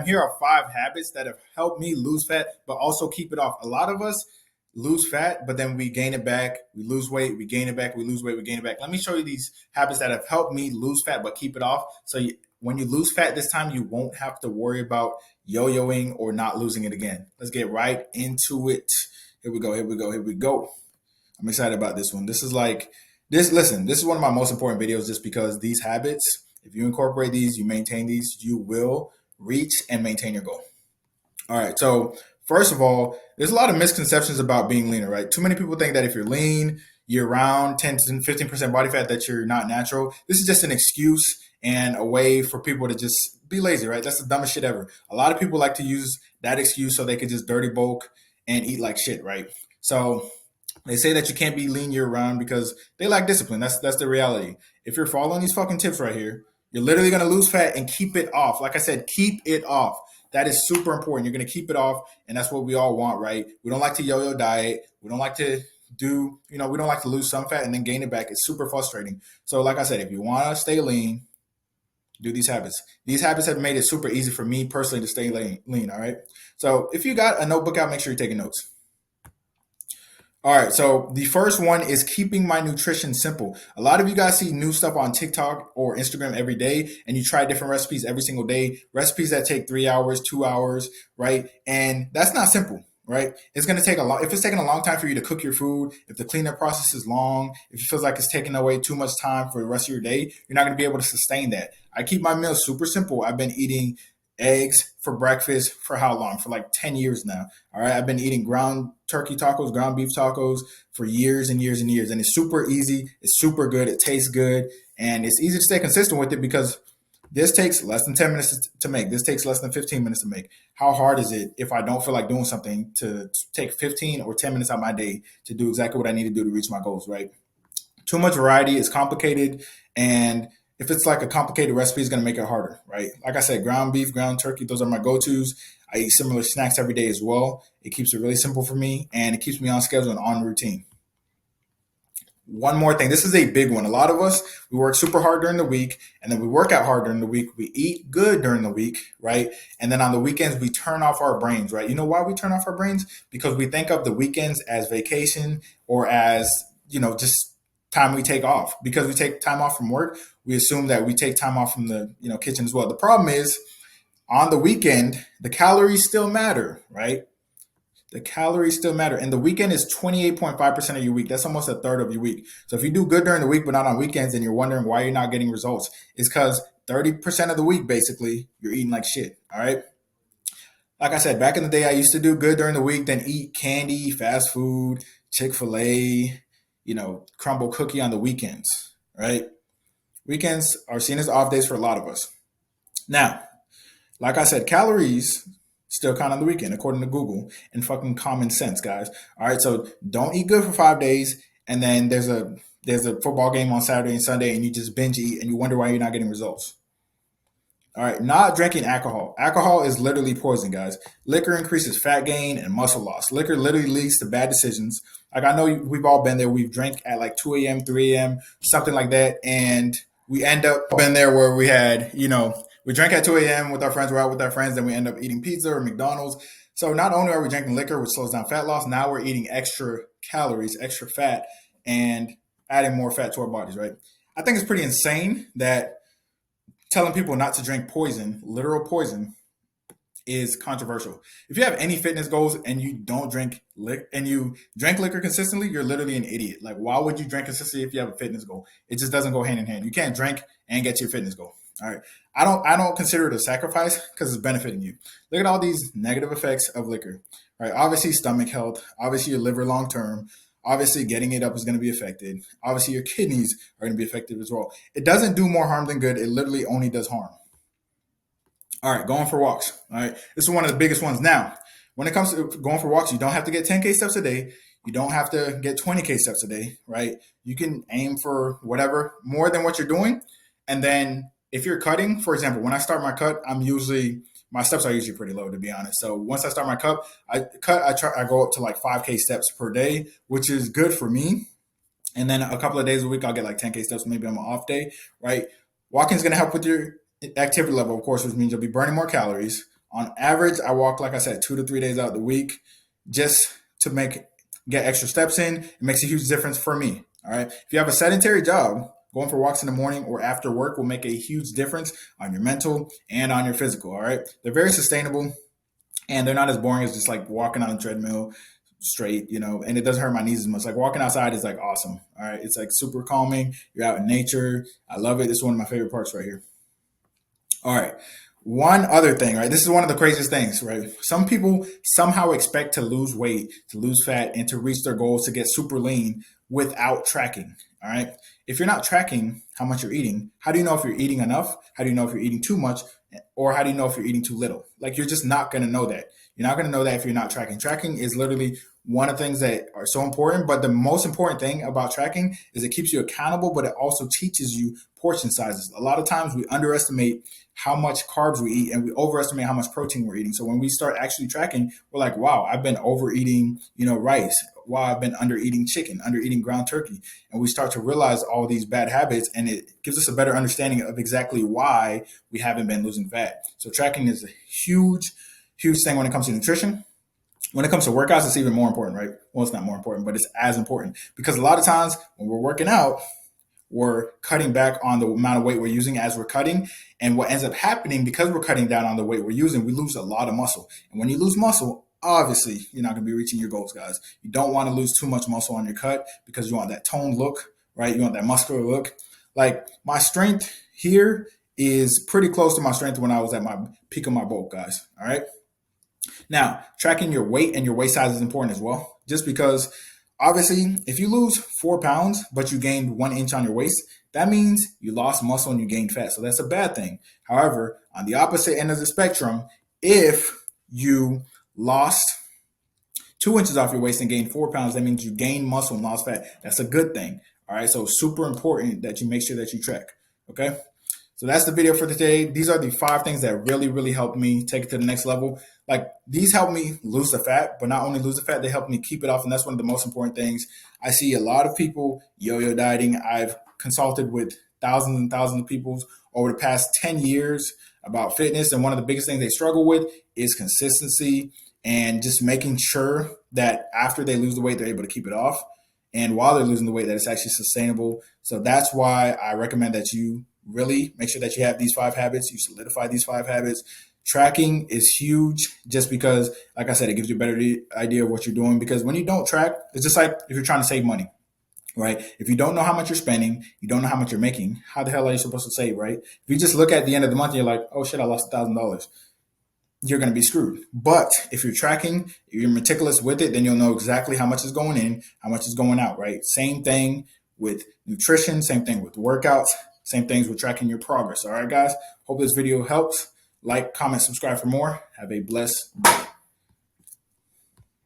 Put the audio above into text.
Here are 5 habits that have helped me lose fat, but also keep it off. A lot of us lose fat, but then we gain it back. We lose weight, we gain it back. We lose weight, we gain it back. Let me show you these habits that have helped me lose fat, but keep it off. When you lose fat this time, you won't have to worry about yo-yoing or not losing it again. Let's get right into it. Here we go. Here we go. Here we go. I'm excited about this one. This is like this. Listen, this is one of my most important videos just because these habits, if you incorporate these, you maintain these, you will reach and maintain your goal. All right. So first of all, there's a lot of misconceptions about being leaner, right? Too many people think that if you're lean, you're around 10 to 15% body fat, that you're not natural. This is just an excuse and a way for people to just be lazy, right? That's the dumbest shit ever. A lot of people like to use that excuse so they could just dirty bulk and eat like shit, right? So they say that you can't be lean year round because they lack discipline. That's the reality. If you're following these fucking tips right here, you're literally gonna lose fat and keep it off. Like I said, keep it off. That is super important. You're gonna keep it off, and that's what we all want, right? We don't like to yo-yo diet. We don't like to we don't like to lose some fat and then gain it back. It's super frustrating. So, like I said, if you wanna stay lean, do these habits. These habits have made it super easy for me personally to stay lean. All right. So if you got a notebook out, make sure you're taking notes. All right, so the first one is keeping my nutrition simple. A lot of you guys see new stuff on TikTok or Instagram every day, and you try different recipes every single day, recipes that take 3 hours, 2 hours, right? And that's not simple, right? It's going to take a lot. If it's taking a long time for you to cook your food, if the cleanup process is long, if it feels like it's taking away too much time for the rest of your day, you're not going to be able to sustain that. I keep my meals super simple. I've been eating eggs for breakfast for how long? For like 10 years now. All right. I've been eating ground turkey tacos, ground beef tacos for years and years and years. And it's super easy. It's super good. It tastes good. And it's easy to stay consistent with it because this takes less than 10 minutes to make. This takes less than 15 minutes to make. How hard is it if I don't feel like doing something to take 15 or 10 minutes out of my day to do exactly what I need to do to reach my goals, right? Too much variety is complicated, and if it's like a complicated recipe, it's going to make it harder, right? Like I said, ground beef, ground turkey, those are my go-tos. I eat similar snacks every day as well. It keeps it really simple for me, and it keeps me on schedule and on routine. One more thing. This is a big one. A lot of us, we work super hard during the week, and then we work out hard during the week. We eat good during the week, right? And then on the weekends, we turn off our brains, right? You know why we turn off our brains? Because we think of the weekends as vacation or as, just time we take off. Because we take time off from work, we assume that we take time off from the, kitchen as well. The problem is on the weekend, the calories still matter, right? The calories still matter. And the weekend is 28.5% of your week. That's almost a third of your week. So if you do good during the week, but not on weekends, and you're wondering why you're not getting results, it's because 30% of the week, basically, you're eating like shit. All right. Like I said, back in the day, I used to do good during the week, then eat candy, fast food, Chick-fil-A, crumble cookie on the weekends, right? Weekends are seen as off days for a lot of us. Now, like I said, calories still count on the weekend, according to Google, and fucking common sense, guys. All right, so don't eat good for 5 days, and then there's a football game on Saturday and Sunday, and you just binge eat, and you wonder why you're not getting results. All right, not drinking alcohol. Alcohol is literally poison, guys. Liquor increases fat gain and muscle loss. Liquor literally leads to bad decisions. Like I know we've all been there. We've drank at like 2 a.m., 3 a.m., something like that, and we end up been there where we had, we drank at 2 a.m. with our friends, we're out with our friends, then we end up eating pizza or McDonald's. So not only are we drinking liquor, which slows down fat loss, now we're eating extra calories, extra fat, and adding more fat to our bodies, right? I think it's pretty insane that telling people not to drink poison, literal poison, is controversial. If you have any fitness goals and you don't drink and you drink liquor consistently, you're literally an idiot. Like, why would you drink consistently if you have a fitness goal? It just doesn't go hand in hand. You can't drink and get your fitness goal. All right. I don't consider it a sacrifice because it's benefiting you. Look at all these negative effects of liquor. All right. Obviously, stomach health, obviously your liver long term. Obviously, getting it up is going to be affected. Obviously, your kidneys are going to be affected as well. It doesn't do more harm than good. It literally only does harm. All right, going for walks. All right, this is one of the biggest ones. Now, when it comes to going for walks, you don't have to get 10K steps a day. You don't have to get 20K steps a day, right? You can aim for whatever, more than what you're doing. And then if you're cutting, for example, when I start my cut, my steps are usually pretty low, to be honest. So once I start my I go up to like 5K steps per day, which is good for me. And then a couple of days a week, I'll get like 10K steps, maybe on an off day, right? Walking is going to help with your activity level, of course, which means you'll be burning more calories On average, I walk, like I said, 2 to 3 days out of the week just to get extra steps in. It makes a huge difference for me. All right. If you have a sedentary job, going for walks in the morning or after work will make a huge difference on your mental and on your physical. All right. They're very sustainable and they're not as boring as just like walking on a treadmill straight, and it doesn't hurt my knees as much. Like walking outside is like awesome. All right. It's like super calming. You're out in nature. I love it. This is one of my favorite parts right here. All right. One other thing, right? This is one of the craziest things, right? Some people somehow expect to lose weight, to lose fat, and to reach their goals to get super lean without tracking. All right. If you're not tracking how much you're eating, how do you know if you're eating enough? How do you know if you're eating too much? Or how do you know if you're eating too little? Like, you're just not going to know that. You're not going to know that if you're not tracking. Tracking is literally one of the things that are so important. But the most important thing about tracking is it keeps you accountable, but it also teaches you portion sizes. A lot of times we underestimate how much carbs we eat and we overestimate how much protein we're eating. So when we start actually tracking, we're like, wow, I've been overeating, rice. Wow, I've been under eating chicken, under eating ground turkey. And we start to realize all these bad habits, and it gives us a better understanding of exactly why we haven't been losing fat. So tracking is a huge, huge thing when it comes to nutrition. When it comes to workouts, it's even more important, right? Well, it's not more important, but it's as important, because a lot of times when we're working out, we're cutting back on the amount of weight we're using as we're cutting. And what ends up happening, because we're cutting down on the weight we're using, we lose a lot of muscle. And when you lose muscle, obviously, you're not going to be reaching your goals, guys. You don't want to lose too much muscle on your cut because you want that toned look, right? You want that muscular look. Like, my strength here is pretty close to my strength when I was at my peak of my bulk, guys. All right. Now, tracking your weight and your waist size is important as well, just because obviously if you lose 4 pounds, but you gained 1 inch on your waist, that means you lost muscle and you gained fat. So that's a bad thing. However, on the opposite end of the spectrum, if you lost 2 inches off your waist and gained 4 pounds, that means you gained muscle and lost fat. That's a good thing. All right. So super important that you make sure that you track. Okay. So that's the video for today. These are the 5 things that really, really helped me take it to the next level. Like, these help me lose the fat, but not only lose the fat, they help me keep it off. And that's one of the most important things. I see a lot of people yo-yo dieting. I've consulted with thousands and thousands of people over the past 10 years about fitness. And one of the biggest things they struggle with is consistency and just making sure that after they lose the weight, they're able to keep it off. And while they're losing the weight, that it's actually sustainable. So that's why I recommend that you really make sure that you have these 5 habits, you solidify these 5 habits. Tracking is huge just because, like I said, it gives you a better idea of what you're doing. Because when you don't track, it's just like if you're trying to save money, right? If you don't know how much you're spending, you don't know how much you're making, how the hell are you supposed to save, right? If you just look at the end of the month and you're like, oh shit, I lost $1,000. You're going to be screwed. But if you're tracking, if you're meticulous with it, then you'll know exactly how much is going in, how much is going out, right? Same thing with nutrition, same thing with workouts, same things with tracking your progress. All right, guys. Hope this video helps. Like, comment, subscribe for more. Have a blessed day.